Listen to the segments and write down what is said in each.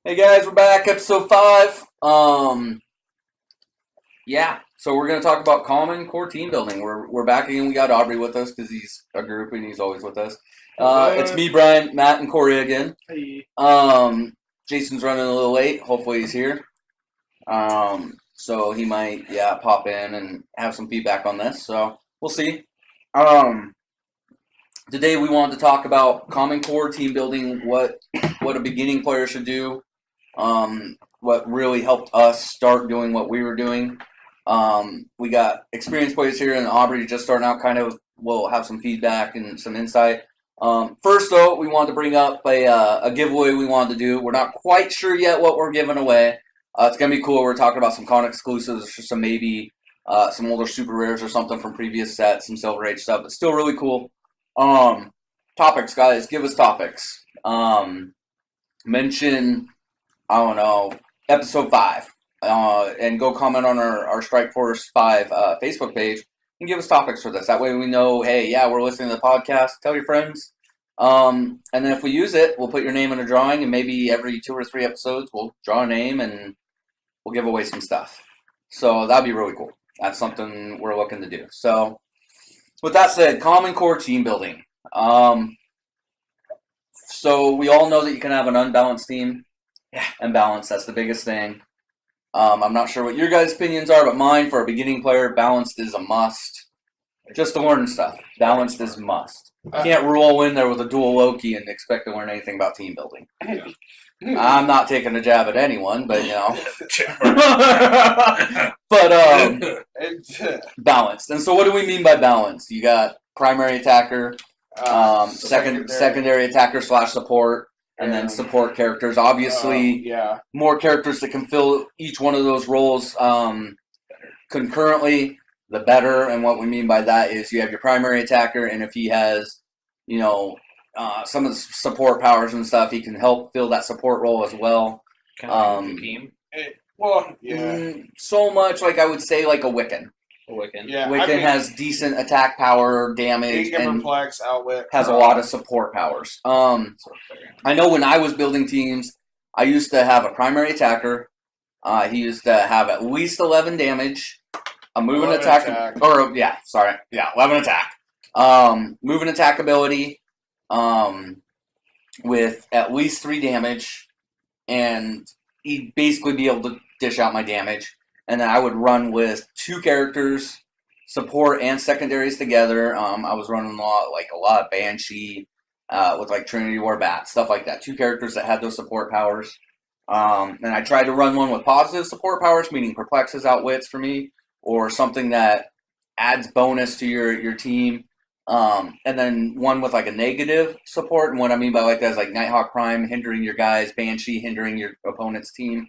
Hey guys, we're back, episode 5. Yeah, so we're gonna talk about common core team building. We're back again. We got Aubrey with us because he's a group and he's always with us. It's me, Brian, Matt, and Corey again. Hey. Jason's running a little late. Hopefully he's here. So he might pop in and have some feedback on this. So we'll see. Today we wanted to talk about common core team building, what a beginning player should do. What really helped us start doing what we were doing. We got experienced players here, and Aubrey just starting out. Kind of, will have some feedback and some insight. First, though, we wanted to bring up a giveaway we wanted to do. We're not quite sure yet what we're giving away. It's gonna be cool. We're talking about some con exclusives, or some maybe some older super rares or something from previous sets, some Silver Age stuff. But still really cool. Topics, guys. Give us topics. Mention, I don't know, episode 5. And go comment on our Strike Force 5 Facebook page and give us topics for this. That way we know, hey, yeah, we're listening to the podcast. Tell your friends. And then if we use it, we'll put your name in a drawing, and maybe every 2 or 3 episodes we'll draw a name and we'll give away some stuff. So that'd be really cool. That's something we're looking to do. So with that said, common core team building. So we all know that you can have an unbalanced team. Yeah, and balance, that's the biggest thing. I'm not sure what your guys' opinions are, but mine, for a beginning player, balanced is a must. Just to learn stuff. Balanced is a must. You can't roll in there with a dual Loki and expect to learn anything about team building. I'm not taking a jab at anyone, but you know. But balanced. And so what do we mean by balanced? You got primary attacker, secondary attacker / support, and then support characters. Obviously, more characters that can fill each one of those roles concurrently, the better. And what we mean by that is you have your primary attacker, and if he has, some of the support powers and stuff, he can help fill that support role as well. Team. So much, like I would say, like a Wiccan. Yeah, Wiccan has decent attack power, damage, and perplex, outwit, has a lot of support powers. I know when I was building teams, I used to have a primary attacker. He used to have at least 11 damage, a moving attack, 11 attack. Moving attack ability, with at least 3 damage, and he'd basically be able to dish out my damage. And then I would run with 2 characters, support and secondaries together. I was running a lot of Banshee, with like Trinity War Bat, stuff like that. 2 characters that had those support powers. And I tried to run one with positive support powers, meaning perplexes, outwits for me, or something that adds bonus to your team. And then one with like a negative support. And what I mean by like that is like Nighthawk Prime hindering your guys, Banshee hindering your opponent's team.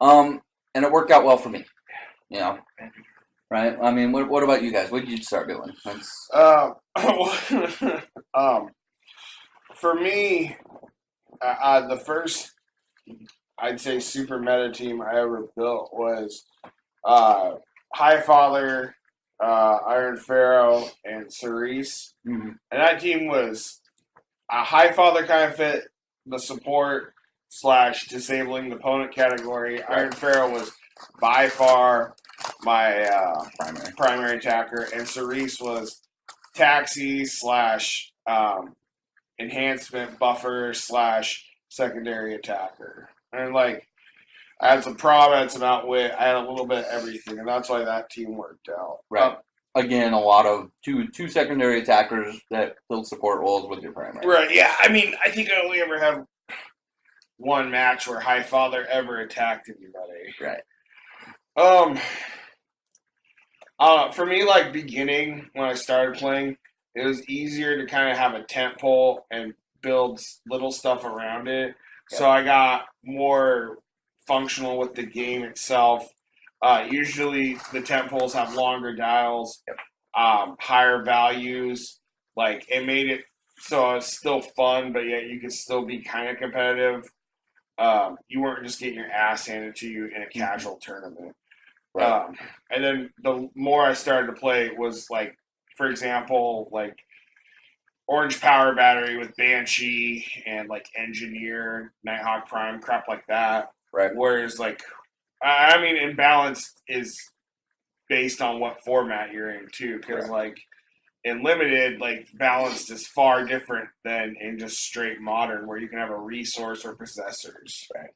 And it worked out well for me. Right? I mean, what about you guys? What did you start doing? For me, the first, I'd say, super meta team I ever built was Highfather, Iron Pharaoh, and Cerise. Mm-hmm. And that team was Highfather kind of fit the support / disabling the opponent category. Right. Iron Pharaoh was by far my primary attacker, and Cerise was taxi / enhancement buffer / secondary attacker. And I had some prob, I had some outwit, I had a little bit of everything, and that's why that team worked out. Right. Again, a lot of two secondary attackers that fill support roles with your primary. Right, yeah. I mean, I think I only ever had one match where Highfather ever attacked anybody. Right. For me, beginning, when I started playing, it was easier to kind of have a tent pole and build little stuff around it. Yep. So I got more functional with the game itself. Usually the tent poles have longer dials, yep. Higher values. It made it so it's still fun, but yet you could still be kind of competitive. You weren't just getting your ass handed to you in a casual tournament. Right. And then the more I started to play was for example, Orange Power Battery with Banshee and like Engineer, Nighthawk Prime, crap like that. Right. Whereas like, I mean, Imbalanced is based on what format you're in too, because like in Limited, like Balanced is far different than in just straight Modern, where you can have a resource or possessors. Right.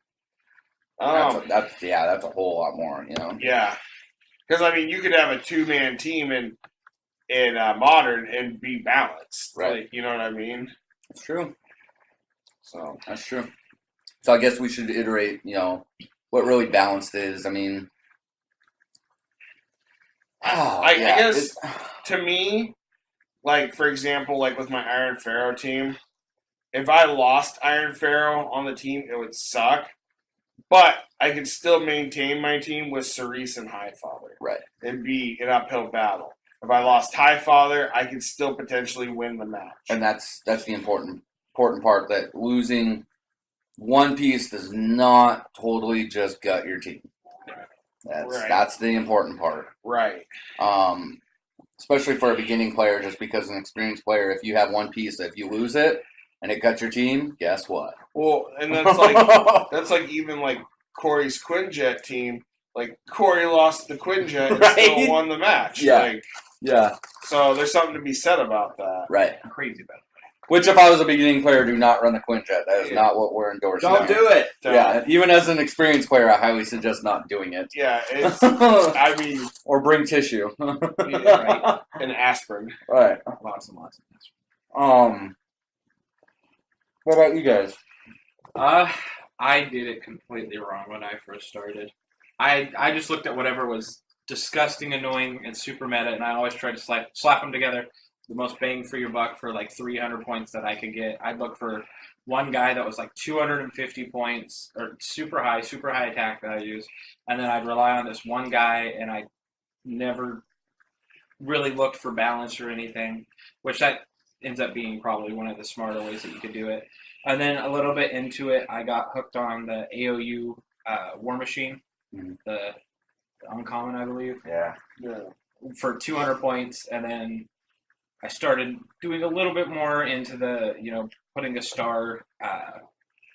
That's that's a whole lot more, you know. Yeah, because I mean, you could have a 2-man team in Modern and be balanced. Right. Like, you know what I mean? That's true. So That's true. So I guess we should iterate, you know, what really balanced is. I mean, I guess to me, like for example, like with my Iron Pharaoh team, if I lost Iron Pharaoh on the team, it would suck. But I could still maintain my team with Cerise and Highfather. Right. And be an uphill battle. If I lost Highfather, I could still potentially win the match. And that's the important part, that losing one piece does not totally just gut your team. That's the important part. Right. Especially for a beginning player, just because an experienced player, if you have one piece, if you lose it and it guts your team, guess what? Well, and that's like even like Corey's Quinjet team. Like Corey lost the Quinjet and still won the match. Yeah. Like, yeah. So there's something to be said about that. Right. Crazy about it. Which, if I was a beginning player, do not run the Quinjet. That is not what we're endorsing. Don't do it. Yeah, even as an experienced player, I highly suggest not doing it. Yeah, it's. I mean, or bring tissue. Right. And aspirin. Right. Lots and lots of aspirin. What about you guys? I did it completely wrong when I first started. I just looked at whatever was disgusting, annoying, and super meta, and I always tried to slap them together. The most bang for your buck for like 300 points that I could get. I'd look for one guy that was like 250 points or super high attack values, and then I'd rely on this one guy, and I never really looked for balance or anything, which that ends up being probably one of the smarter ways that you could do it. And then a little bit into it, I got hooked on the AOU War Machine, the uncommon, I believe. Yeah. For 200 points, and then I started doing a little bit more into the, putting a star,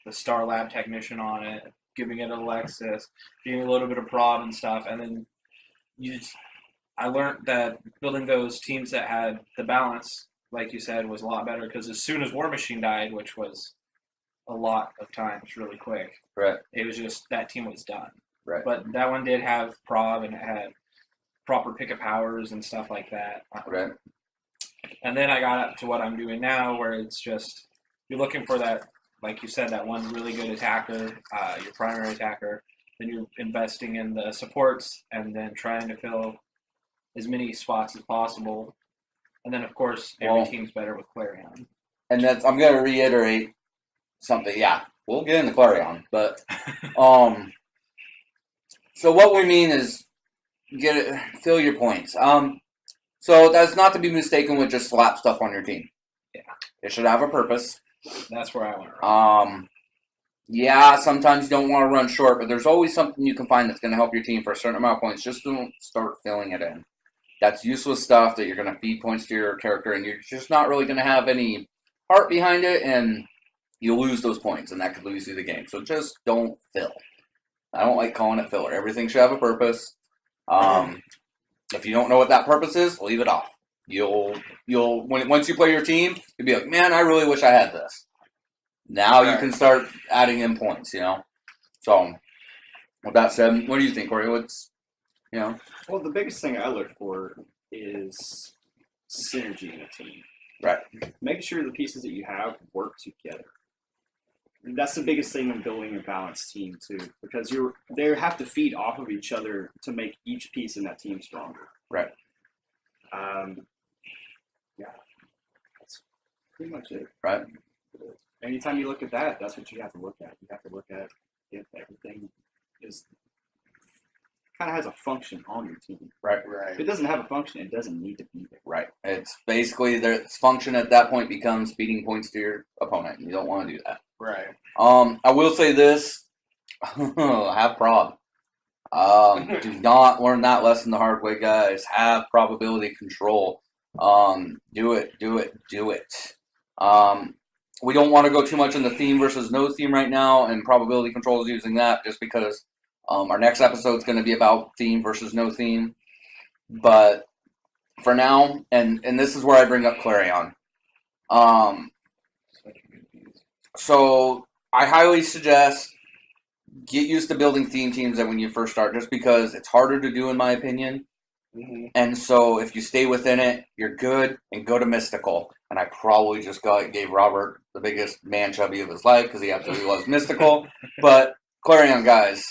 the Star Lab Technician on it, giving it Alexis, doing a little bit of prod and stuff, and then I learned that building those teams that had the balance, like you said, was a lot better, because as soon as War Machine died, which was a lot of times really quick, right, it was just that team was done. Right. But that one did have prov, and it had proper pickup powers and stuff like that. Right. And then I got up to what I'm doing now, where it's just you're looking for that, like you said, that one really good attacker, your primary attacker. Then you're investing in the supports, and then trying to fill as many spots as possible. And then, of course, every team's better with Clarion. And I'm going to reiterate something. Yeah, we'll get into Clarion, but so what we mean is fill your points. So that's not to be mistaken with just slap stuff on your team. Yeah. It should have a purpose. That's where I went wrong. Yeah, sometimes you don't want to run short, but there's always something you can find that's going to help your team for a certain amount of points. Just don't start filling it in. That's useless stuff that you're going to feed points to your character, and you're just not really going to have any heart behind it, and you'll lose those points, and that could lose you the game. So just don't fill. I don't like calling it filler. Everything should have a purpose. If you don't know what that purpose is, leave it off. Once you play your team, you'll be like, man, I really wish I had this. Now you can start adding in points, So, with that said, what do you think, Corey? Well, the biggest thing I look for is synergy in a team. Right. Make sure the pieces that you have work together. And that's the biggest thing in building a balanced team too, because they have to feed off of each other to make each piece in that team stronger. Right. Yeah, that's pretty much it. Right. Anytime you look at that, that's what you have to look at. You have to look at if everything kind of has a function on your team. Right. If it doesn't have a function, it doesn't need to be there. Right. It's basically its function at that point becomes feeding points to your opponent. You don't want to do that. Right. I will say this. Have prob. Do not learn that lesson the hard way, guys. Have probability control. Do it. We don't want to go too much into theme versus no theme right now, and probability control is using that just because our next episode is going to be about theme versus no theme. But for now, and this is where I bring up Clarion. So I highly suggest get used to building theme teams when you first start, just because it's harder to do, in my opinion. Mm-hmm. And so if you stay within it, you're good, and go to Mystical. And I probably just gave Robert the biggest man chubby of his life because he absolutely loves Mystical. But Clarion, guys.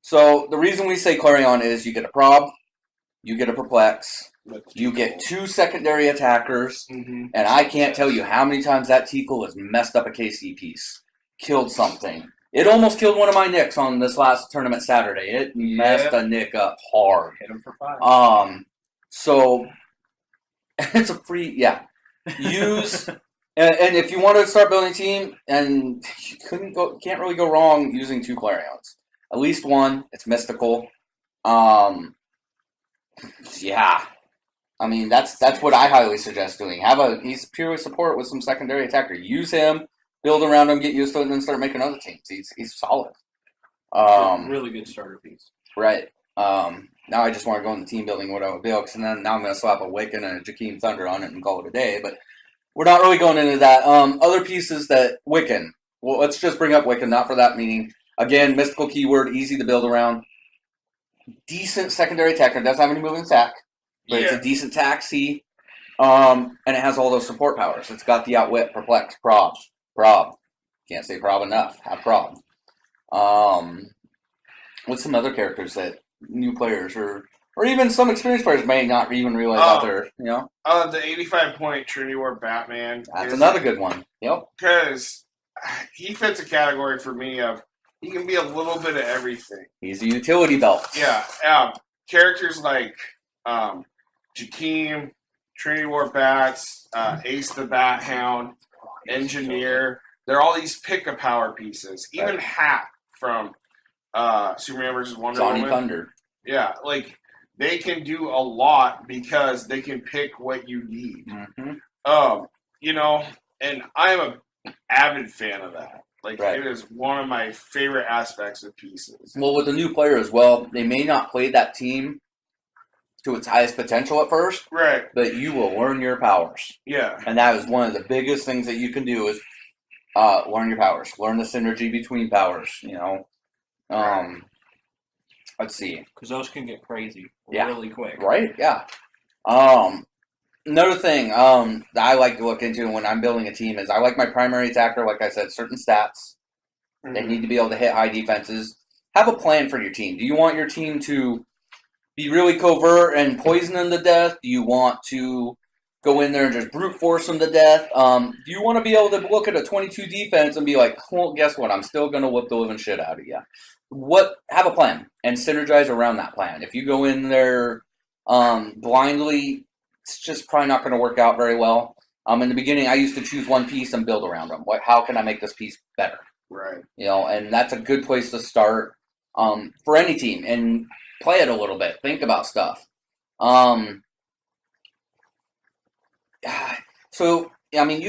So the reason we say Clarion is you get a prob, you get a perplex, you get 2 secondary attackers, Mm-hmm. and I can't tell you how many times that Tickle has messed up a KC piece. Killed something. It almost killed one of my Nicks on this last tournament Saturday. It messed a Nick up hard. Hit him for 5. So it's a free, use, and if you want to start building a team, and you can't really go wrong using 2 Clarions. At least one. It's Mystical. I mean, that's what I highly suggest doing. He's purely support with some secondary attacker. Use him, build around him, get used to it, and then start making other teams. He's solid. Really good starter piece. Right. Now I just want to go into team building what I would build, because now I'm going to slap a Wiccan and a Jakeem Thunder on it and call it a day. But we're not really going into that. Other pieces that Wiccan. Well, let's just bring up Wiccan, not for that meaning. Again, mystical keyword, easy to build around. Decent secondary attacker. Doesn't have any moving attack, but it's a decent taxi. And it has all those support powers. It's got the outwit, perplex, prob. Can't say prob enough. Have prob. What's some other characters that new players or even some experienced players may not even realize out there? You know, the 85-point Trinity War Batman. That's another good one. Yep. Because he fits a category for me of he can be a little bit of everything. He's a utility belt. Yeah. Characters like Jakeem, Trinity War Bats, Ace the Bat Hound, Engineer. They're all these pick-a-power pieces. Even Hat from Superman vs. Wonder Johnny Woman. Thunder. Yeah, like they can do a lot because they can pick what you need. Mm-hmm. And I'm a avid fan of that. Like Right. It is one of my favorite aspects of pieces. Well, with the new player as well, they may not play that team to its highest potential at first, Right. but you will learn your powers. Yeah. And that is one of the biggest things that you can do is learn your powers. Learn the synergy between powers, Let's see. Because those can get crazy Yeah. really quick. Right? Yeah. Another thing that I like to look into when I'm building a team is I like my primary attacker, like I said, certain stats. They need to be able to hit high defenses. Have a plan for your team. Do you want your team to be really covert and poison them to death? Do you want to go in there and just brute force them to death? Do you want to be able to look at a 22 defense and be like, well, guess what? I'm still going to whip the living shit out of you. Have a plan and synergize around that plan. If you go in there blindly, it's just probably not going to work out very well. In the beginning, I used to choose one piece and build around them. How can I make this piece better? Right. And that's a good place to start for any team and play it a little bit. Think about stuff. You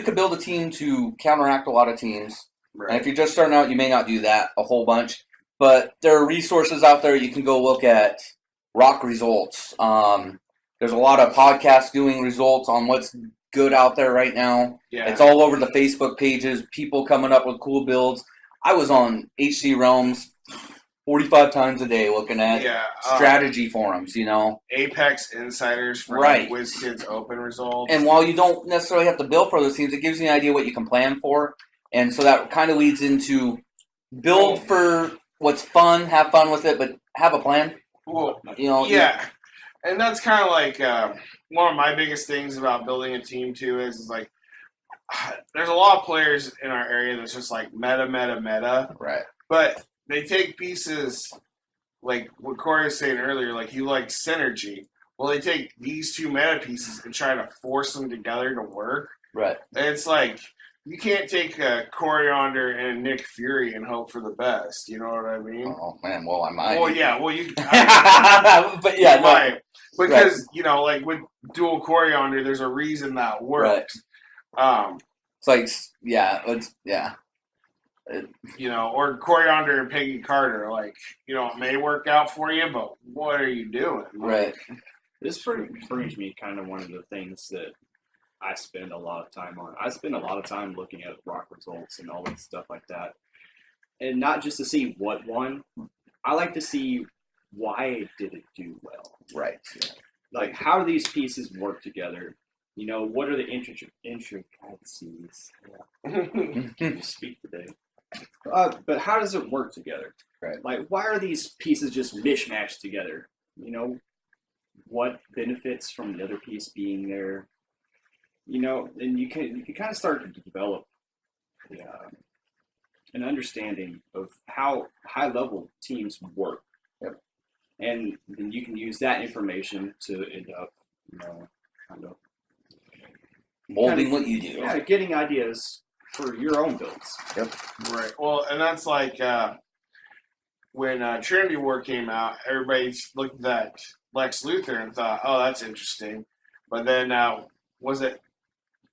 could build a team to counteract a lot of teams. Right. And if you're just starting out, you may not do that a whole bunch. But there are resources out there. You can go look at rock results. There's a lot of podcasts doing results on what's good out there right now. Yeah. It's all over the Facebook pages. People coming up with cool builds. I was on HC Realms 45 times a day looking at strategy forums, Apex Insiders for Right. WizKids Open results. And while you don't necessarily have to build for those teams, it gives you an idea what you can plan for. And so that kind of leads into build for what's fun, have fun with it, but have a plan. Well, Yeah. And that's kind of like one of my biggest things about building a team too is like there's a lot of players in our area that's just like meta, Right. but they take pieces like what Corey was saying earlier, like you like synergy. Well, they take these two meta pieces and try to force them together to work. Right. And it's like you can't take a Coriander and Nick Fury and hope for the best. You know what I mean? Oh man, well I might. Well, yeah. Well, you. But yeah, you no. might. Because like with dual Coriander, there's a reason that works. It's like, yeah. You know, or Coriander and Peggy Carter. Like, you know, it may work out for you, but what are you doing? Right. This brings me kind of one of the things that I spend a lot of time on. I spend a lot of time looking at rock results and all that stuff like that. And not just to see what won. I like to see why did it do well. Right. Like, how do these pieces work together? You know, what are the intricacies? Yeah. Speak today. But how does it work together? Right. Like, why are these pieces just mishmashed together? You know, what benefits from the other piece being there? You know, and you can kind of start to develop an understanding of how high level teams work. Yep. And then you can use that information to end up, you know, kind of Molding what you do. yeah, getting ideas for your own builds. Right. Well, and that's like when Trinity War came out, everybody looked at that Lex Luthor and thought, "Oh, that's interesting." But then, was it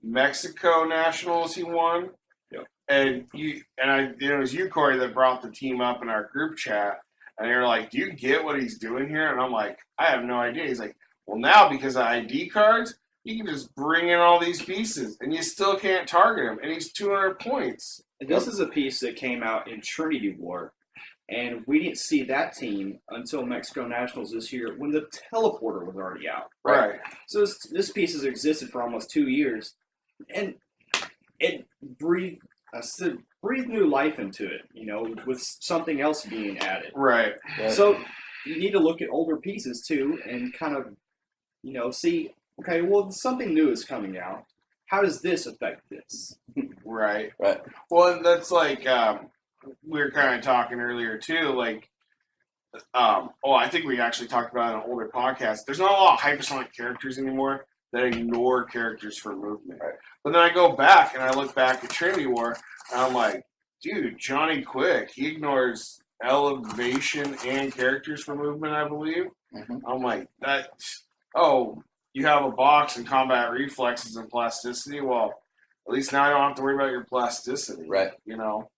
Mexico Nationals he won? Yep. And it was you, Corey, that brought the team up in our group chat, and they were like, "Do you get what he's doing here?" And I'm like, "I have no idea." He's like, "Well, now because of ID cards, you can just bring in all these pieces, and you still can't target him, and he's 200 points." And this is a piece that came out in Trinity War, and we didn't see that team until Mexico Nationals this year when the teleporter was already out. Right. So this piece has existed for almost 2 years, and it breathed new life into it, you know, with something else being added. Right. So you need to look at older pieces too and kind of, you know, see, okay, well, something new is coming out. How does this affect this? Right. Right. Well, and that's like we were kind of talking earlier too. Like, I think we actually talked about it in an older podcast. There's not a lot of hypersonic characters anymore that ignore characters for movement. Right. But then I go back and I look back at Trinity War, and I'm like, dude, Johnny Quick, he ignores elevation and characters for movement, I believe. Mhm. I'm like, that. Oh, you have a box and combat reflexes and plasticity. Well, at least now I don't have to worry about your plasticity. Right. You know.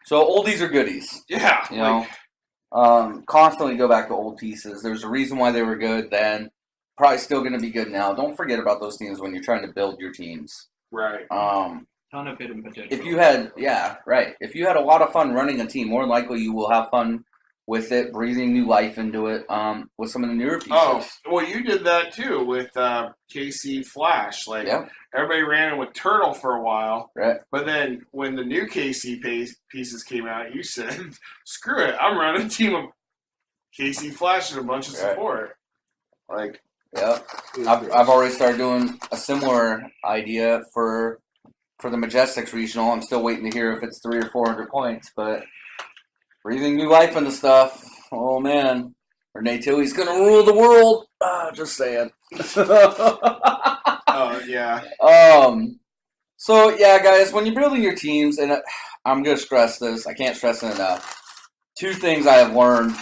So oldies are goodies. Yeah. You know, constantly go back to old pieces. There's a reason why they were good then. Probably still going to be good now. Don't forget about those teams when you're trying to build your teams. Right. Ton of hidden potential. If you had, if you had a lot of fun running a team, more than likely you will have fun with it, breathing new life into it. With some of the newer pieces. Oh, well, you did that too with KC Flash. Like, Yeah. everybody ran in with Turtle for a while. Right. But then when the new KC pieces came out, you said, screw it, I'm running a team of KC Flash and a bunch of support. Like, Yep. I've already started doing a similar idea for the Majestics regional. I'm still waiting to hear if it's 300 or 400 points, but breathing new life into stuff. Oh man, Renee Tilley's gonna rule the world. Just saying. oh, yeah. So yeah, guys, when you're building your teams, and I'm gonna stress this, I can't stress it enough. 2 things I have learned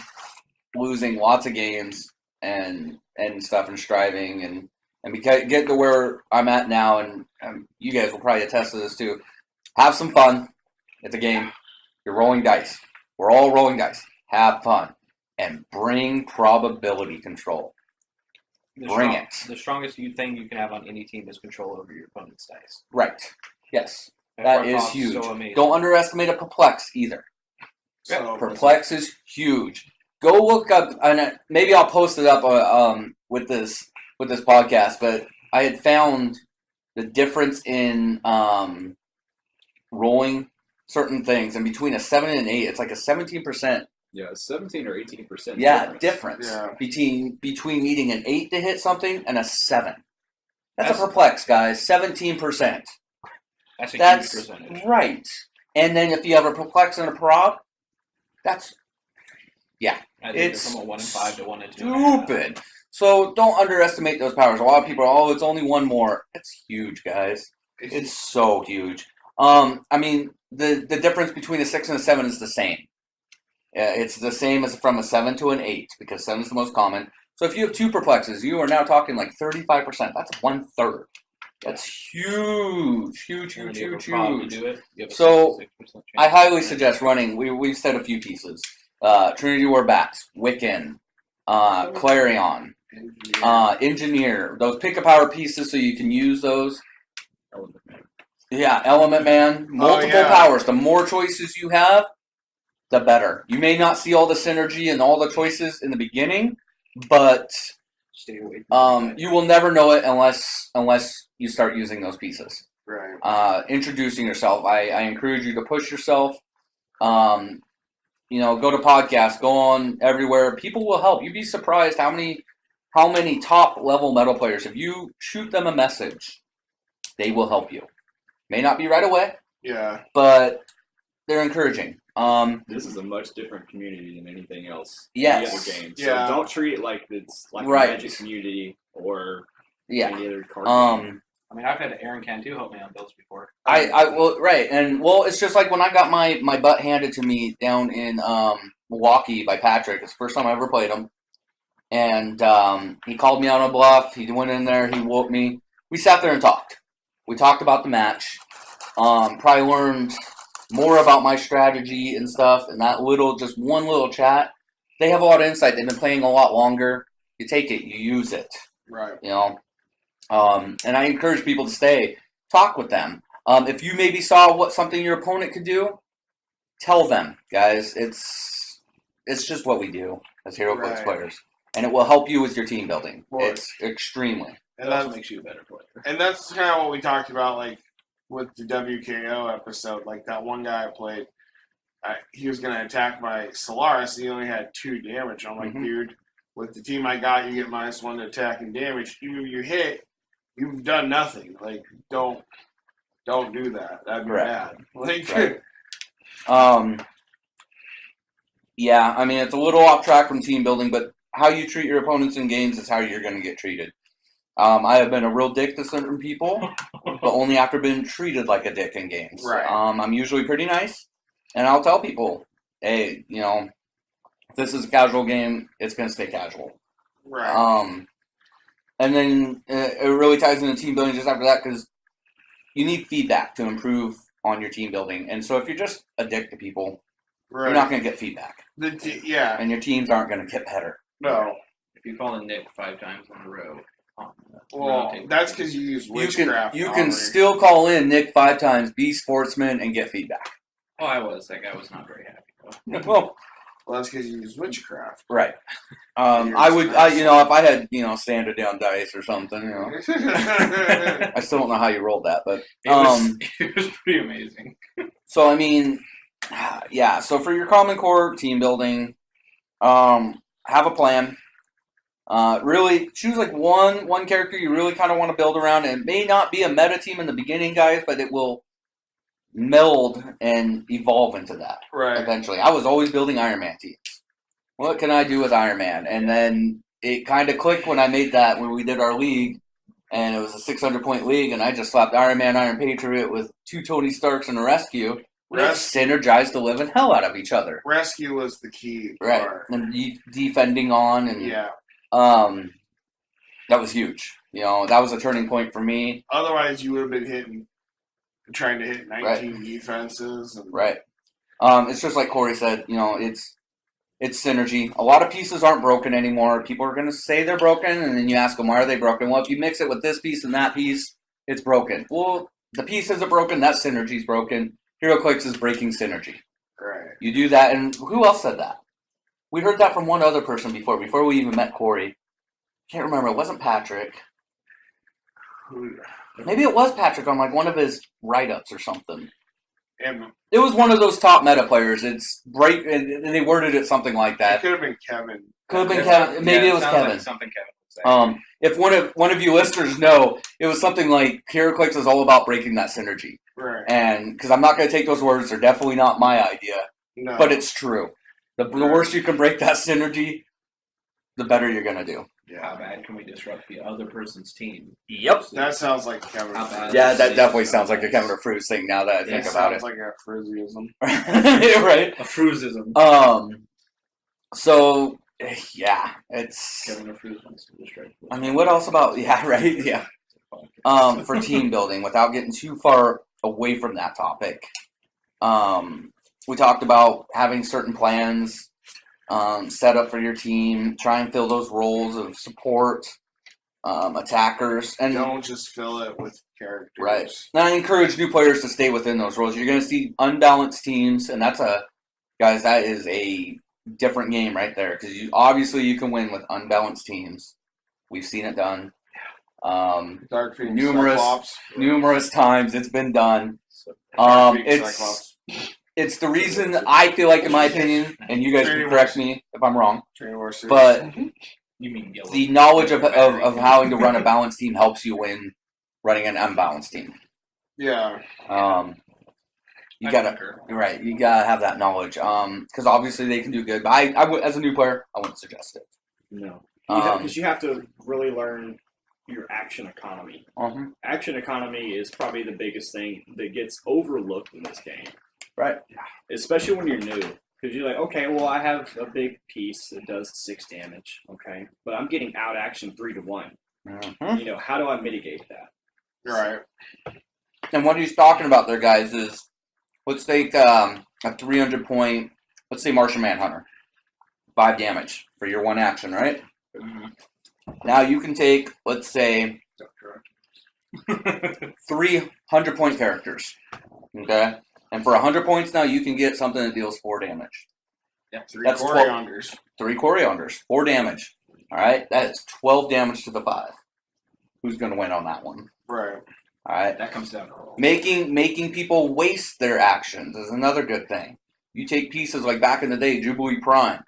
losing lots of games and stuff and striving and because get to where I'm at now, and you guys will probably attest to this too. Have some fun. It's a game. You're rolling dice. We're all rolling dice. Have fun and bring probability control. Bring it. The strongest thing you can have on any team is control over your opponent's dice. Right. Yes. And That is Barkov's huge. So amazing. Don't underestimate a perplex either. So, Perplex is huge. Go look up, and maybe I'll post it up with this podcast. But I had found the difference in rolling certain things, and between a 7 and an 8, it's like a 17%. Yeah, 17 or 18%. Yeah, difference Yeah. between needing an 8 to hit something and a 7. That's That's- a perplex, guys. 17%. That's a That's huge percentage. right. And then if you have a perplex and a prob, that's I think it's from a 1 and 5 to 1 and 2. stupid. So don't underestimate those powers. A lot of people are, it's only one more. It's huge, guys. It's so huge. I mean, the difference between a 6 and a 7 is the same. It's the same as from a 7 to an 8 because 7 is the most common. So if you have 2 perplexes, you are now talking like 35%. That's 1/3. That's huge, huge, And huge, you have a huge, problem, you huge. do it, you have a So, 66% chance I of highly winning. suggest running. We've said a few pieces. Trinity War Bats, Wiccan, Clarion, Engineer. Those pick a power pieces so you can use those. Element Man. Yeah, Element Man, multiple powers. The more choices you have, the better. You may not see all the synergy and all the choices in the beginning, but Stay away from that. you will never know it unless you start using those pieces. Right. Introducing yourself. I encourage you to push yourself. Go to podcasts, go on everywhere. People will help. You'd be surprised how many top level metal players, if you shoot them a message, they will help you. May not be right away, Yeah. but they're encouraging. This is a much different community than anything else. Yes. In the other game. So Yeah. don't treat it like it's like Right. a Magic community or Yeah. any other card game. I mean, I've had Aaron Cantu help me on builds before. It's just like when I got my butt handed to me down in Milwaukee by Patrick. It's the first time I ever played him, and he called me out on a bluff. He went in there, he woke me. We sat there and talked. We talked about the match. Probably learned more about my strategy and stuff. And that one little chat. They have a lot of insight. They've been playing a lot longer. You take it, you use it. Right. And I encourage people to stay, talk with them. If you maybe saw something your opponent could do, tell them, guys. It's just what we do as HeroClix Right. players, and it will help you with your team building. Well, It's extremely. It And also that's, makes you a better player. and that's kind of what we talked about, like with the WKO episode. Like that one guy I played, he was going to attack my Solaris. He only had 2 damage. I'm like, Mhm. dude, with the team I got, you get -1 to attack and damage. Even if you hit, you've done nothing. Like, don't do that. That'd be Correct. bad. Like, Right. Yeah, I mean, it's a little off track from team building, but how you treat your opponents in games is how you're going to get treated. I have been a real dick to certain people, but only after being treated like a dick in games. Right. I'm usually pretty nice, and I'll tell people, hey, if this is a casual game, it's going to stay casual. right. And then it really ties into team building just after that, because you need feedback to improve on your team building. And so if you're just a dick to people, Right. you're not going to get feedback, Yeah. and your teams aren't going to get better. No. If you call in Nick 5 times in a row, Well, that's because you use witchcraft. You can armory. still call in Nick 5 times, be sportsman, and get feedback. Oh, I was. That guy was not very happy, though. Well, Well, that's because you use witchcraft. right. You're I would, nice. if I had, sanded down dice or something, I still don't know how you rolled that, but It was pretty amazing. so I mean, yeah. So for your Common Core team building, have a plan. Really choose like one character you really kind of want to build around. It may not be a meta team in the beginning, guys, but it will meld and evolve into that Right. eventually. I was always building Iron Man teams. What can I do with Iron Man? And then it kind of clicked when I made that, when we did our league, and it was a 600-point league, and I just slapped Iron Man, Iron Patriot with 2 Tony Starks and a Rescue. They synergized the living hell out of each other. Rescue was the key Right. part. And defending on, and Yeah. that was huge. That was a turning point for me. Otherwise, you would have been trying to hit 19 defenses. And, Right. It's just like Corey said, it's synergy. A lot of pieces aren't broken anymore. People are going to say they're broken, and then you ask them, why are they broken? Well, if you mix it with this piece and that piece, it's broken. Well, the piece isn't broken, that synergy's broken. HeroClix is breaking synergy. Right. You do that, and who else said that? We heard that from one other person before we even met Corey. Can't remember. It wasn't Patrick. Maybe it was Patrick on like one of his write-ups or something. And It was one of those top meta players. It's break, and they worded it something like it that. could have been Kevin. Could have been Kevin. Maybe it was sounds Kevin. Like something Kevin would say. If one of you listeners know, it was something like HeroClix is all about breaking that synergy. Right. And because I'm not going to take those words, they're definitely not my idea, No. but it's true. The worse you can break that synergy, the better you're going to do. How bad can we disrupt the other person's team? Yep. That sounds like Kevin. How bad? Yeah, that definitely sounds like a Kevin or Fruits thing now that I It think about it. sounds like a frizzyism. Right? A Fruzism. So, yeah, it's... Kevin or Fruz wants to distract. I mean, what else about... Yeah, right? Yeah. for team building without getting too far away from that topic. We talked about having certain plans set up for your team, try and fill those roles of support, attackers, and Don't just fill it with characters. right. And I encourage new players to stay within those roles. You're going to see unbalanced teams, and that is a different game right there because obviously you can win with unbalanced teams. We've seen it done. Dark Phoenix Numerous- Cyclops. Numerous times it's been done. Dark Phoenix It's Cyclops. it's the reason I feel like, in my opinion, and you guys can correct me if I'm wrong, Training War Series. but You mean yellow? the knowledge of having to run a balanced team helps you win running an unbalanced team. yeah. You I gotta concur. right. You gotta have that knowledge. Because obviously they can do good. But I would, as a new player, I wouldn't suggest it. No, Um, because you have to really learn your action economy. Action economy is probably the biggest thing that gets overlooked in this game, Right. especially when you're new. Because you're like, okay, well, I have a big piece that does 6 damage, okay, but I'm getting out action 3 to 1. Mhm. You know, how do I mitigate that? You're right. And what he's talking about there, guys, is let's take a 300 point. Let's say Martian Manhunter, 5 damage for your 1 action, right? Mhm. Now you can take, let's say, 300 point characters. Okay? And for 100 points now, you can get something that deals 4 damage. Yeah. 3 That's Corianders. 3 Corianders, 4 damage. Alright? That is 12 damage to the 5. Who's going to win on that one? Right. Alright? That comes down to Making people waste their actions is another good thing. You take pieces like back in the day, Jubilee Prime.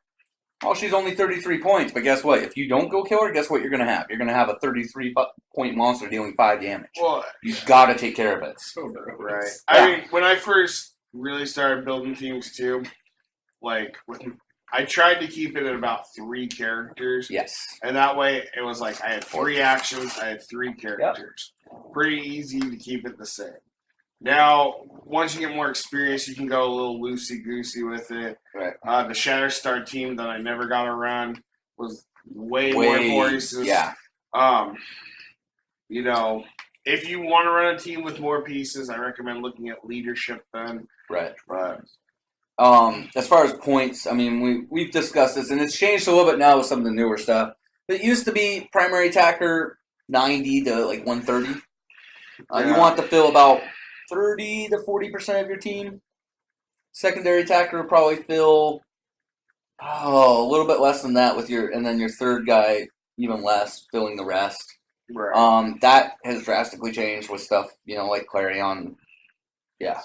Oh, she's only 33 points, but guess what? If you don't go kill her, guess what you're going to have? You're going to have a 33 point monster dealing 5 damage. Well, You've got to take care of it. so gross. right. Yeah. I mean, when I first really started building teams too, like I tried to keep it at about 3 characters, Yes. and that way it was like I had 3 actions, I had 3 characters. Pretty easy to keep it the same. Now, once you get more experience, you can go a little loosey goosey with it. Right. The Shatterstar team that I never got to run was way more voices. Yeah. You know, if you want to run a team with more pieces, I recommend looking at leadership then. Right. But As far as points, I mean, we've discussed this, and it's changed a little bit now with some of the newer stuff. It used to be primary attacker 90 to like 130. You Yeah. want to fill about 30 to 40% of your team. Secondary attacker will probably fill a little bit less than that and then your third guy even less, filling the rest. right. That has drastically changed with stuff, like Clarion. Yeah.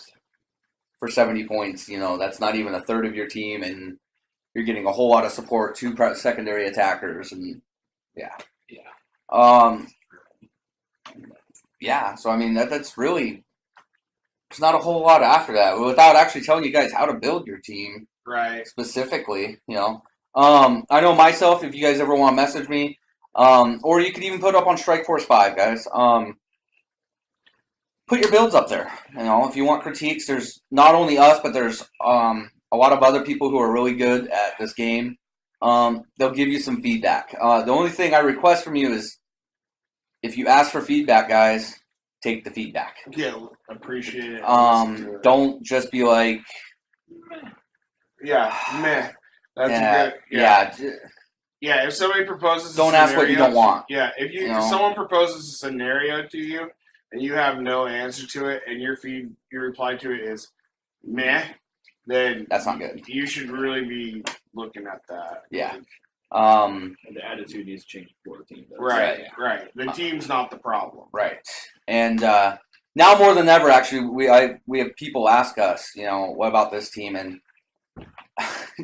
For 70 points, that's not even a third of your team, and you're getting a whole lot of support, 2 secondary attackers, and yeah. Yeah, so I mean, that's really, there's not a whole lot after that, without actually telling you guys how to build your team Right. specifically, I know myself, if you guys ever want to message me, or you could even put up on Strike Force 5, guys, put your builds up there. If you want critiques, there's not only us, but there's a lot of other people who are really good at this game. They'll give you some feedback. The only thing I request from you is, if you ask for feedback, guys, take the feedback. Yeah, appreciate it. Listen to it. Don't just be like, Yeah, meh. That's yeah, a good. yeah, Yeah, if somebody proposes, don't a ask what you scenario- don't want. Yeah, if You know? someone proposes a scenario to you and you have no answer to it, and your reply to it is meh, then That's not good. you should really be looking at that. Yeah. And the attitude needs to change before the team does. Right. The team's not the problem. Right. And now more than ever, actually, we have people ask us, what about this team? And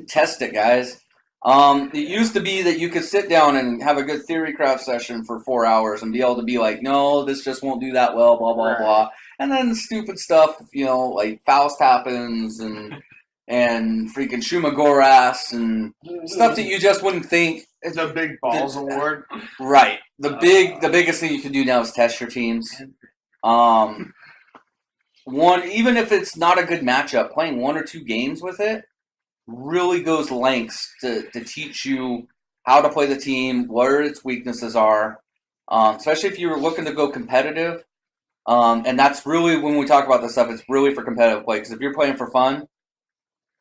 test it, guys. It used to be that you could sit down and have a good theory craft session for 4 hours and be able to be like, no, this just won't do that well, blah, blah, Right. blah. And then stupid stuff, like Faust happens and freaking Shumagoras and stuff that you just wouldn't think. It's a big balls award. Right. The biggest thing you can do now is test your teams. Even if it's not a good matchup, playing 1 or 2 games with it really goes lengths to teach you how to play the team, where its weaknesses are, especially if you're looking to go competitive. And that's really when we talk about this stuff. It's really for competitive play because if you're playing for fun,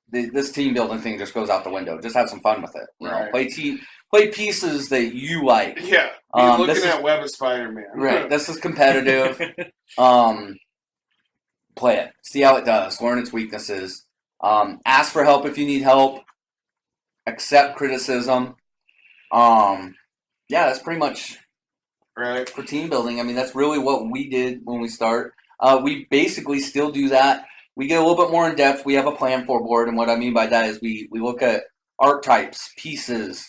this team building thing just goes out the window. Just have some fun with it. You know, Right. play pieces that you like. Yeah, This looking is- at Web of Spider-Man. Right. This is competitive. Play it. See how it does. Learn its weaknesses. Ask for help if you need help. Accept criticism. Yeah, that's pretty much Right. for team building. I mean, that's really what we did when we start. We basically still do that. We get a little bit more in depth. We have a plan for board, and what I mean by that is we look at archetypes, pieces,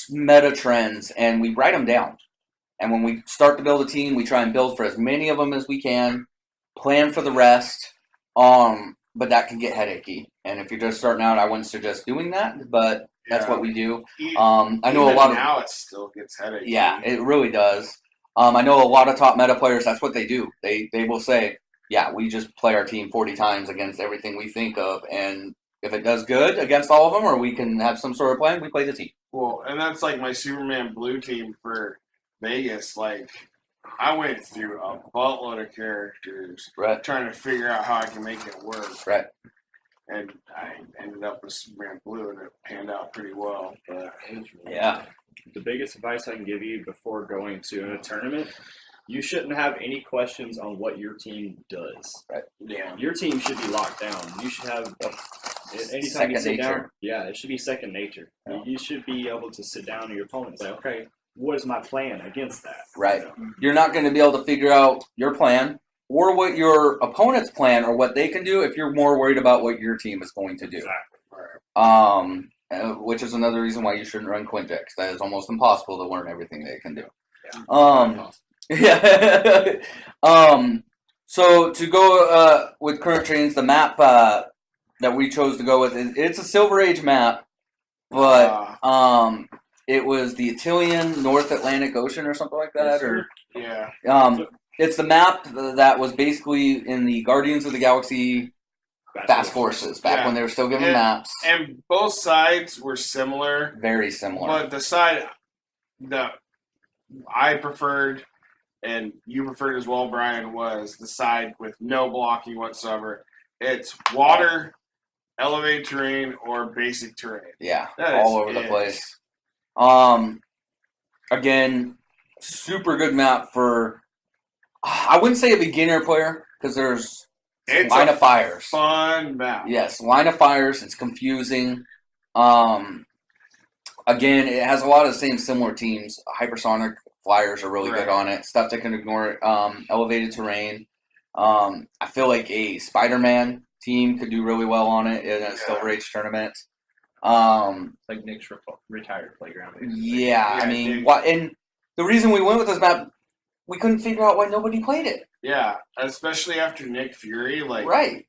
meta trends, and we write them down. And when we start to build a team, we try and build for as many of them as we can. Plan for the rest. But that can get headachy. And if you're just starting out, I wouldn't suggest doing that. But that's Yeah. what we do. I I know a lot of now it still gets headache. yeah, it really does. I know a lot of top meta players. That's what they do. They will say, "Yeah, we just play our team 40 times against everything we think of, and if it does good against all of them, or we can have some sort of plan, we play the team." Well, and that's like my Superman Blue team for Vegas. Like, I went through a buttload of characters Right, trying to figure out how I can make it work. right. And I ended up with Superman Blue, and it panned out pretty well. But Yeah, The biggest advice I can give you before going to a tournament, you shouldn't have any questions on what your team does. yeah, Your team should be locked down. You should have anytime Second you sit nature. down. Yeah, it should be second nature. Yeah. You should be able to sit down to your opponent and say, okay, what is my plan against that? right. You're not going to be able to figure out your plan or what your opponent's plan or what they can do if you're more worried about what your team is going to do. Exactly. Which is another reason why you shouldn't run Quinjex. That is almost impossible to learn everything they can do. Yeah. Yeah. So to go with current trains, the map that we chose to go with, it's a Silver Age map, but it was the Attilan North Atlantic Ocean or something like that, or yeah, it's the map that was basically in the Guardians of the Galaxy Fast Forces back Yeah. when they were still giving And- maps. and both sides were similar. Very similar. But the side that I preferred and you preferred as well, Brian, was the side with no blocking whatsoever. It's water, elevated terrain, or basic terrain. Yeah, That all is over the it. place. Again, super good map for. I wouldn't say a beginner player because there's It's line a of fires. fun map. Yes, line of fires. It's confusing. Again, it has a lot of the same similar teams. Hypersonic flyers are really good Right. on it. Stuff that can ignore elevated terrain. I feel like a Spider-Man team could do really well on it in a Silver Age tournament. Like Nick's retired playground. Yeah, I Yeah, mean, dude. and the reason we went with this map, we couldn't figure out why nobody played it. Yeah, especially after Nick Fury, like Right,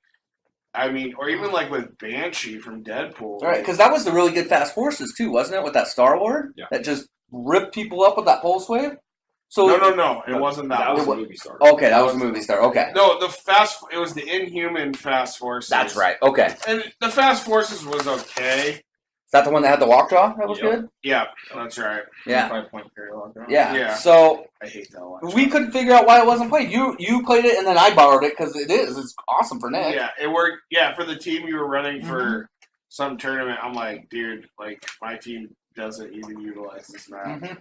I mean, or even like with Banshee from Deadpool. right, because that was the really good Fast Forces too, wasn't it? With that Star Lord Yeah. that just ripped people up with that pulse wave. So No, it wasn't that. That was one. a movie star. okay, that was a movie star. Okay, No, it was the Inhuman Fast Forces. that's right. Okay, is And the Fast Forces was okay. that the one that had the walkjaw? That was Yep. good. Yeah, that's right. Yeah, 5-point parallel. yeah. Yeah. So I hate that one. we couldn't figure out why it wasn't played. You played it, and then I borrowed it because it is. It's awesome for Nick. Yeah, it worked. Yeah, for the team you were running for some tournament, I'm like, dude, like my team doesn't even utilize this map. Mhm.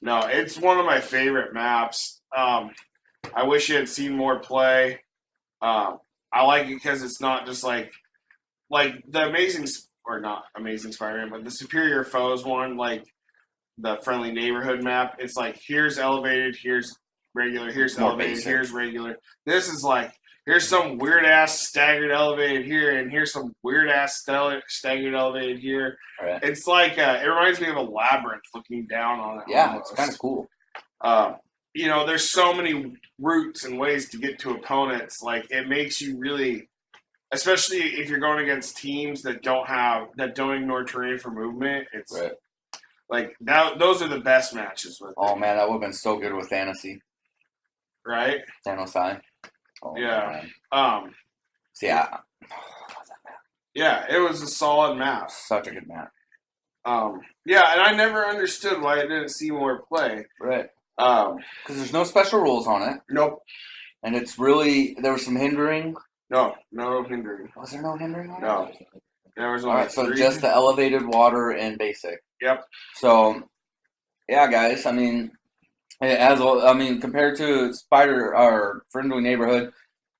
No, it's one of my favorite maps. I wish you had seen more play. I like it because it's not just like the amazing or not amazing Spider-Man, but the Superior Foes one, like the Friendly Neighborhood map. It's like here's elevated, here's regular, here's More elevated, basic. here's regular. This is like here's some weird ass staggered elevated here, and here's some weird ass staggered elevated here. Right. It's like it reminds me of a labyrinth looking down on it. Yeah, almost. it's kind of cool. There's so many routes and ways to get to opponents. Like it makes you really, especially if you're going against teams that don't ignore terrain for movement. It's Right. like that. Those are the best matches with Oh it, man, that would have been so good with fantasy. right? Thanos time. Oh, Yeah. man. See, yeah, Yeah, it was a solid map. such a good map. Yeah, and I never understood why it didn't see more play. Right. Because there's no special rules on it, Nope. and it's really there was some hindering. No hindering. Was there no hindering on it? No. There was All only right, so 3. just the elevated water and basic. Yep. So, yeah, guys. I mean, compared to Spider or Friendly Neighborhood,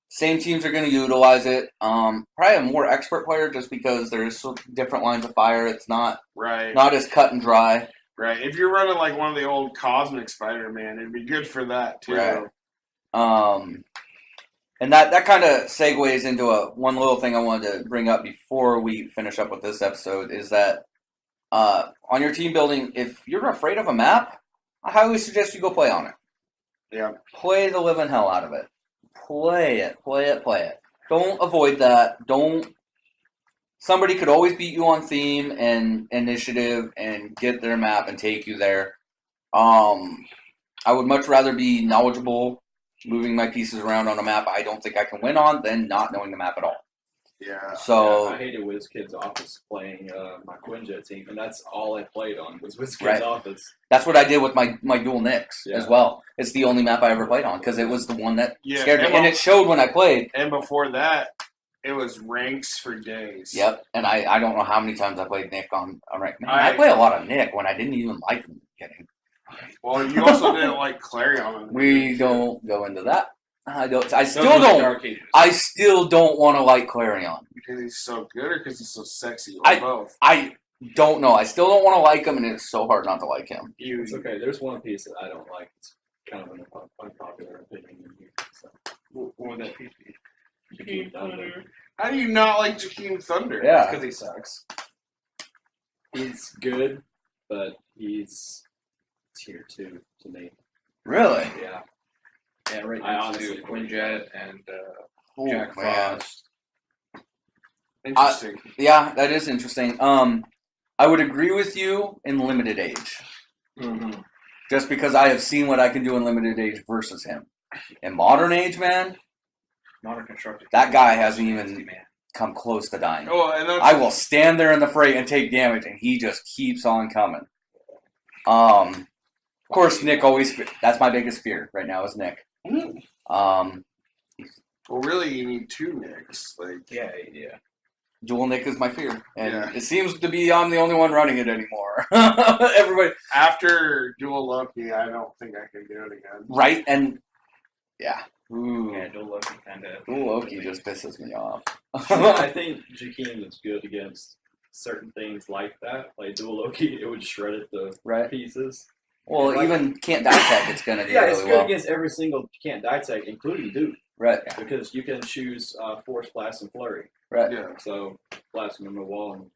same teams are going to utilize it. Probably a more expert player just because there's so different lines of fire. It's not Right. as cut and dry. Right. If you're running like one of the old Cosmic Spider-Man, it'd be good for that too. Right. And that kind of segues into one little thing I wanted to bring up before we finish up with this episode is that on your team building, if you're afraid of a map, I highly suggest you go play on it. Yeah. Play the living hell out of it. Play it. Don't avoid that. Somebody could always beat you on theme and initiative and get their map and take you there. I would much rather be knowledgeable moving my pieces around on a map I don't think I can win on than not knowing the map at all. Yeah. So I hated WizKid's Office playing my Quinjet team, and that's all I played on was WizKid's Right. Office. that's what I did with my dual Nicks Yeah. as well. It's the only map I ever played on because it was the one that Yeah, scared me. and And it showed when I played. And before that, it was ranks for days. Yep. And I don't know how many times I played Nick on rank. Man, I play a lot of Nick when I didn't even like him getting. Well, you also didn't like Clarion. We don't go into that. I Those still were the don't. Dark Ages. I still don't want to like Clarion. Because he's so good or because he's so sexy? Or I- both? I don't know. I still don't want to like him, and it's so hard not to like him. It's okay. There's one piece that I don't like. It's kind of an unpopular opinion in here. So. What would that piece be? Jakeem Thunder. How do you not like Jakeem Thunder? Yeah. Because he sucks. He's good, but he's tier 2 to me. Really? Yeah. Yeah, right. I next honestly to Quinjet and Oh, Jack man. Frost. Interesting. Yeah, that is interesting. I would agree with you in limited age, Mm-hmm. just because I have seen what I can do in limited age versus him. In modern age, man, Modern constructed. That guy hasn't even- Nasty man. come close to dying. Oh, and that's, I will stand there in the fray and take damage, and he just keeps on coming. Of course, Nick always. That's my biggest fear right now is Nick. well, really, you need 2 Nicks. Like, Yeah. Dual Nick is my fear, and Yeah. it seems to be I'm the only one running it anymore. Everybody, after Dual Loki, I don't think I can do it again. right? And yeah, ooh, Yeah, Joe Loki kind of. Dual Loki just pisses me off. I think Jakeem is good against certain things like that. Like Dual Loki, it would shred it to Right. pieces. Well, Like- even Can't Die Tech, it's gonna do Yeah, it's really good well. against every single can't die tech, including Duke, Right, because you can choose Force Blast and Flurry. right, Yeah. So blast him in the wall and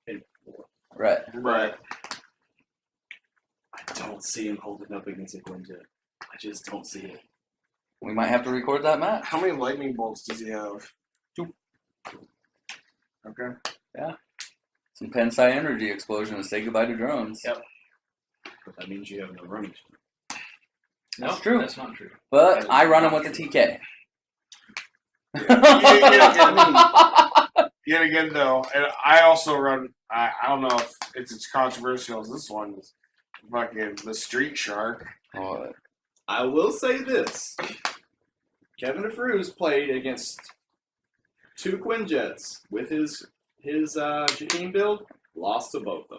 hit him. right. Right. I don't see him holding up against a Quinjet. I just don't see it. We might have to record that match. How many lightning bolts does he have? 2. Okay. Some Pensai energy explosion and say goodbye to drones. Yep. But that means you have no running. No, That's true. That's not true. But I run them with the TK. Yet again, though, and I also run. I don't know if it's as controversial as this one is. Fucking the Street Shark. Oh, I will say this. Kevin DeFrews played against 2 Quinjets with his Jakeem build, lost to both of them.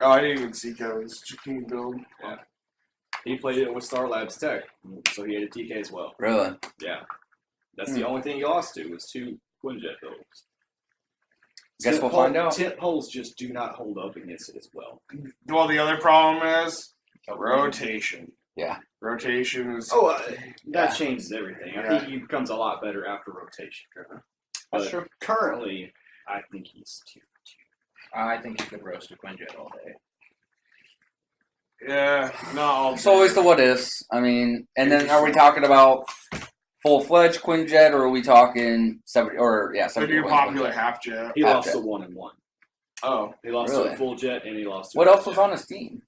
Oh, I didn't even see Kevin's Jakeem build. He played it with Star Labs Tech, so he had a TK as well. really? Yeah. That's the only thing he lost to was 2 Quinjet builds. Guess we'll find out. Tip holes just do not hold up against it as well. Well, the other problem is rotation. Yeah. Rotation is. That changes everything. I think he becomes a lot better after rotation. That's But true. currently, I think he's tier 2. I think you could roast a Quinjet all day. Yeah, not all. It's always the what ifs. I mean, and then are we talking about full fledged Quinjet, or are we talking 70 or The 70? new popular half jet. He Half lost jet. to 1 and 1. Oh, He lost to Really? a full jet and he lost to What a else jet. was on his team?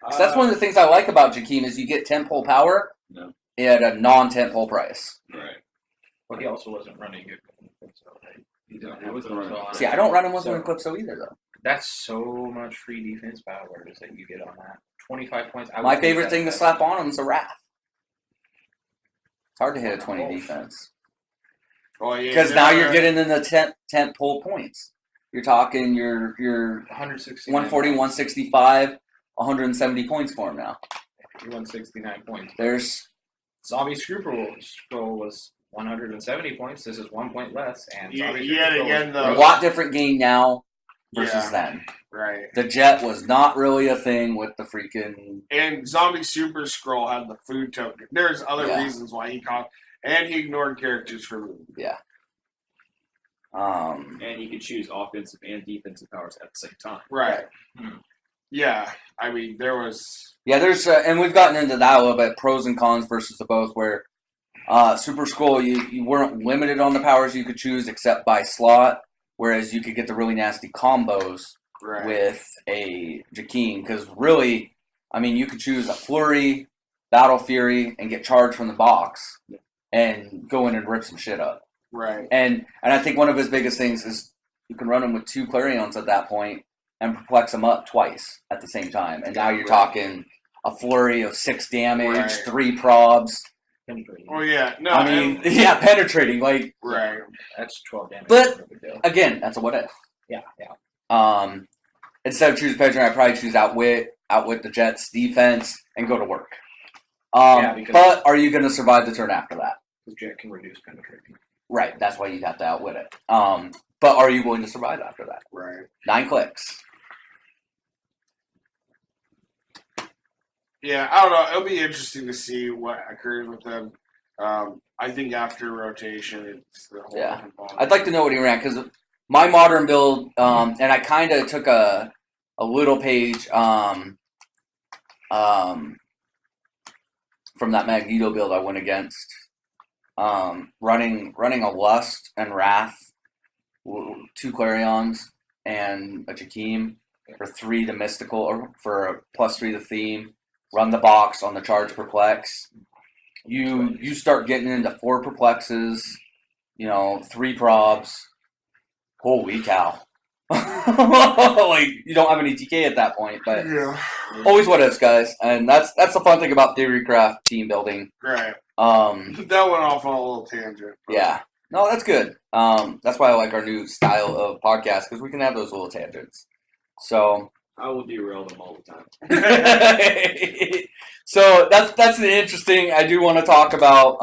'Cause that's one of the things I like about Jakeem is you get 10 pole power No. at a non-10 pole price. Right. But he also wasn't running it. So he No, he wasn't running it. See, I don't run him with So- an Eclipso either, though. That's so much free defense powers that you get on that. 25 points. I would My think favorite that's thing to better. slap on him is a Wrath. It's hard to hit a 20 defense. Oh, yeah, Because now you're getting in the tent pole points. You're talking your 169 140, 165, 170 points for him now. 169 points. There's Zombie Scroll was 170 points. This is 1 point less. And Zombie yet Scroll again, was- though. a lot different game now versus Yeah. then. Right. The jet was not really a thing with the freaking. And Zombie Super Scroll had the food token. There's other Yeah. reasons why he caught, and he ignored characters for movement. And you can choose offensive and defensive powers at the same time. Right. Hmm. Yeah. I mean, there was. Yeah, there's and we've gotten into that a little bit, pros and cons versus the both. Where Super Scroll, you weren't limited on the powers you could choose except by slot, whereas you could get the really nasty combos Right. with a Jakeem. Because really, I mean, you could choose a Flurry, Battle Fury, and get charged from the box, and go in and rip some shit up. Right. And I think one of his biggest things is you can run him with 2 Clarions at that point and perplex him up twice at the same time. And now you're Right. talking a flurry of 6 damage, Right. 3 probs. Oh yeah. No. I mean, and- yeah, penetrating. Like, right. That's 12 damage. But- No big deal. again, that's a what if. Yeah, yeah. Instead of choosing Pedro, I'd probably choose outwit the Jets defense, and go to work. Yeah, because- But are you going to survive the turn after that? Because Jet can reduce penetrating. Right, that's why you'd have to outwit it. But are you going to survive after that? Right. 9 clicks. Yeah. I don't know. It'll be interesting to see what occurs with them. I think after rotation, it's the whole Yeah. different ball. I'd like to know what he ran, because my modern build, and I kind of took a little page from that Magneto build I went against. Running a Lust and Wrath, 2 Clarions and a Jakeem for 3 to Mystical, or for a +3 to Theme. Run the box on the Charge Perplex. You start getting into 4 Perplexes, 3 probs. Holy cow. Like, you don't have any TK at that point, but Yeah. always what ifs, guys. And that's the fun thing about Theorycraft team building. Right. Um, That went off on a little tangent. yeah. No, that's good. That's why I like our new style of podcast, because we can have those little tangents. So I will derail them all the time. so that's the interesting. I do want to talk about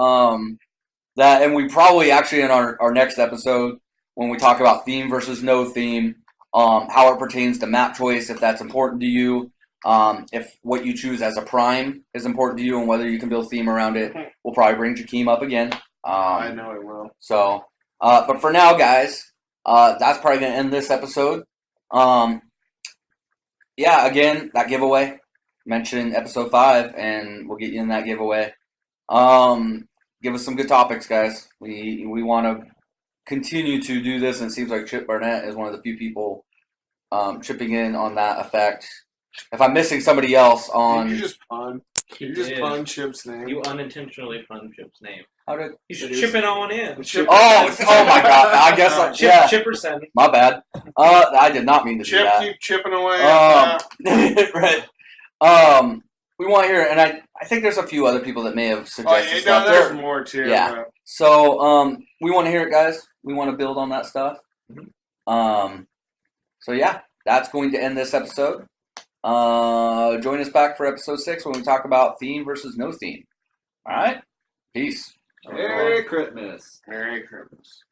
that, and we probably actually in our next episode, when we talk about theme versus no theme, how it pertains to map choice, if that's important to you, if what you choose as a prime is important to you, and whether you can build theme around it. We'll probably bring Jakeem up again. I know it will. So, but for now, guys, that's probably going to end this episode. Yeah, again, that giveaway. Mention episode 5, and we'll get you in that giveaway. Give us some good topics, guys. We want to continue to do this, and it seems like Chip Barnett is one of the few people chipping in on that effect. If I'm missing somebody else on... You just pun. You just did. pun Chip's name. You unintentionally pun Chip's name. How did... You should It is- chip it on in. Chip- Oh my God. I guess, Chip, yeah, Chipperson. my bad. I did not mean to do Chip, that. keep chipping away at that. Right. We want to hear, and I think there's a few other people that may have Oh, suggested yeah, stuff. no, there's There- more too. Yeah. but- So, we want to hear it, guys. We want to build on that stuff. So yeah, that's going to end this episode. Join us back for episode 6 when we talk about theme versus no theme. All right. Peace. Merry Christmas. Merry Christmas.